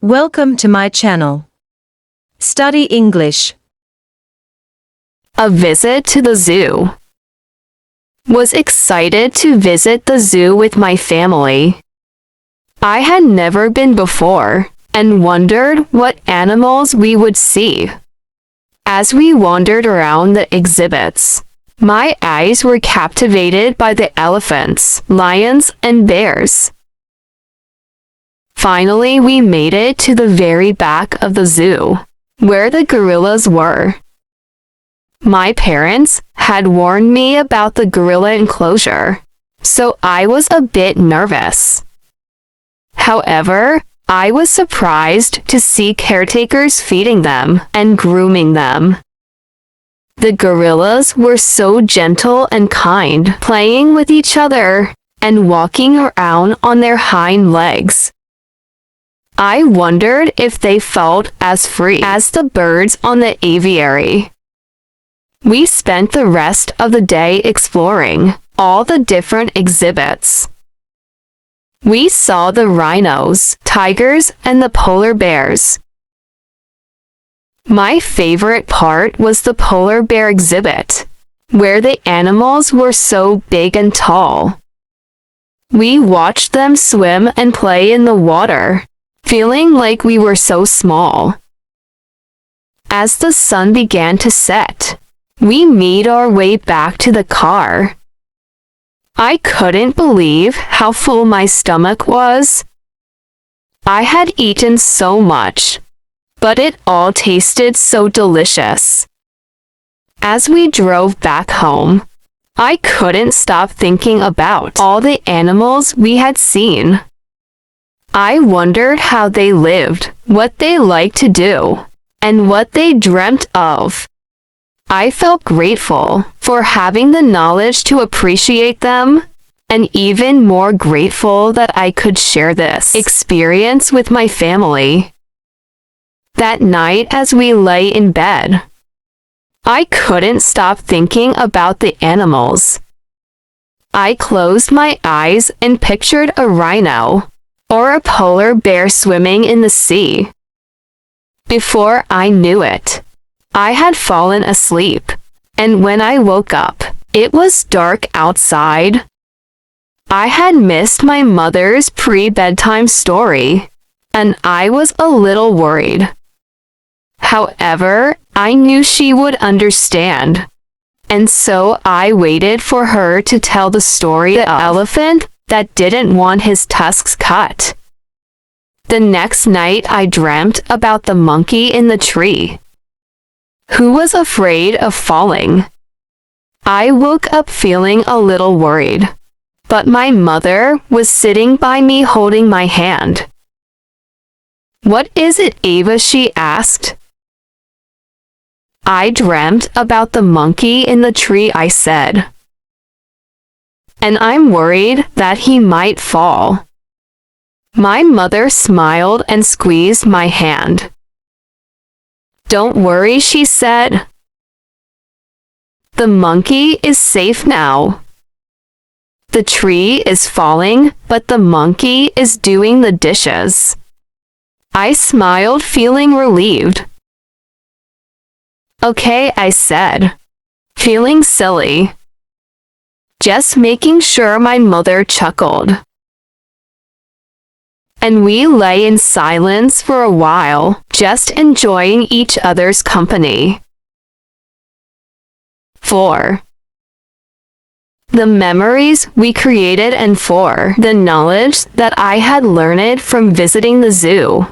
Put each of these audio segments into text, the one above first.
Welcome to my channel. Study English. A visit to the zoo. Was excited to visit the zoo with my family. I had never been before and wondered what animals we would see. As we wandered around the exhibits, my eyes were captivated by the elephants, lions, and bears. Finally, we made it to the very back of the zoo, where the gorillas were. My parents had warned me about the gorilla enclosure, so I was a bit nervous. However, I was surprised to see caretakers feeding them and grooming them. The gorillas were so gentle and kind, playing with each other and walking around on their hind legs. I wondered if they felt as free as the birds on the aviary. We spent the rest of the day exploring all the different exhibits. We saw the rhinos, tigers, and the polar bears. My favorite part was the polar bear exhibit, where the animals were so big and tall. We watched them swim and play in the water, feeling like we were so small. As the sun began to set, we made our way back to the car. I couldn't believe how full my stomach was. I had eaten so much, but it all tasted so delicious. As we drove back home, I couldn't stop thinking about all the animals we had seen. I wondered how they lived, what they liked to do, and what they dreamt of. I felt grateful for having the knowledge to appreciate them, and even more grateful that I could share this experience with my family. That night as we lay in bed, I couldn't stop thinking about the animals. I closed my eyes and pictured a rhino or a polar bear swimming in the sea. Before I knew it, I had fallen asleep, and when I woke up, it was dark outside. I had missed my mother's pre-bedtime story, and I was a little worried. However, I knew she would understand, and so I waited for her to tell the story of the elephant that didn't want his tusks cut. The next night I dreamt about the monkey in the tree, who was afraid of falling. I woke up feeling a little worried, but my mother was sitting by me holding my hand. "What is it, Ava?" she asked. "I dreamt about the monkey in the tree," I said. "And I'm worried that he might fall." My mother smiled and squeezed my hand. "Don't worry," she said. "The monkey is safe now. The tree is falling, but the monkey is doing the dishes." I smiled, feeling relieved. "Okay," I said, feeling silly. Just making sure. My mother chuckled. And we lay in silence for a while, just enjoying each other's company. 4. The memories we created, and 4. The knowledge that I had learned from visiting the zoo.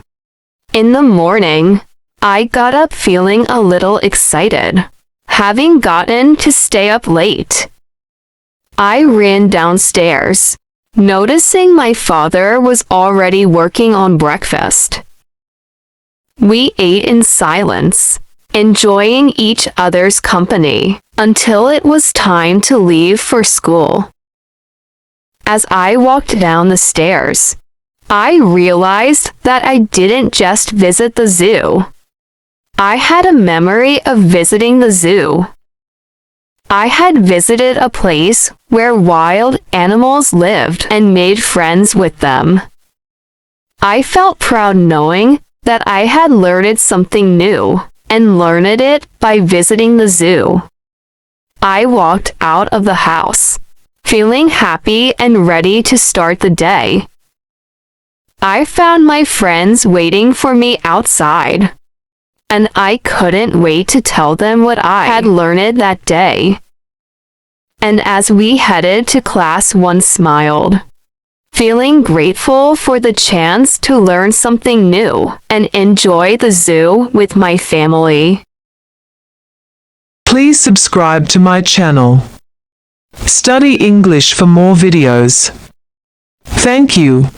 In the morning, I got up feeling a little excited, having gotten to stay up late. I ran downstairs, noticing my father was already working on breakfast. We ate in silence, enjoying each other's company, until it was time to leave for school. As I walked down the stairs, I realized that I didn't just visit the zoo. I had a memory of visiting the zoo. I had visited a place where wild animals lived and made friends with them. I felt proud knowing that I had learned something new and learned it by visiting the zoo. I walked out of the house, feeling happy and ready to start the day. I found my friends waiting for me outside, and I couldn't wait to tell them what I had learned that day. And as we headed to class, one smiled, feeling grateful for the chance to learn something new and enjoy the zoo with my family. Please subscribe to my channel. Study English for more videos. Thank you.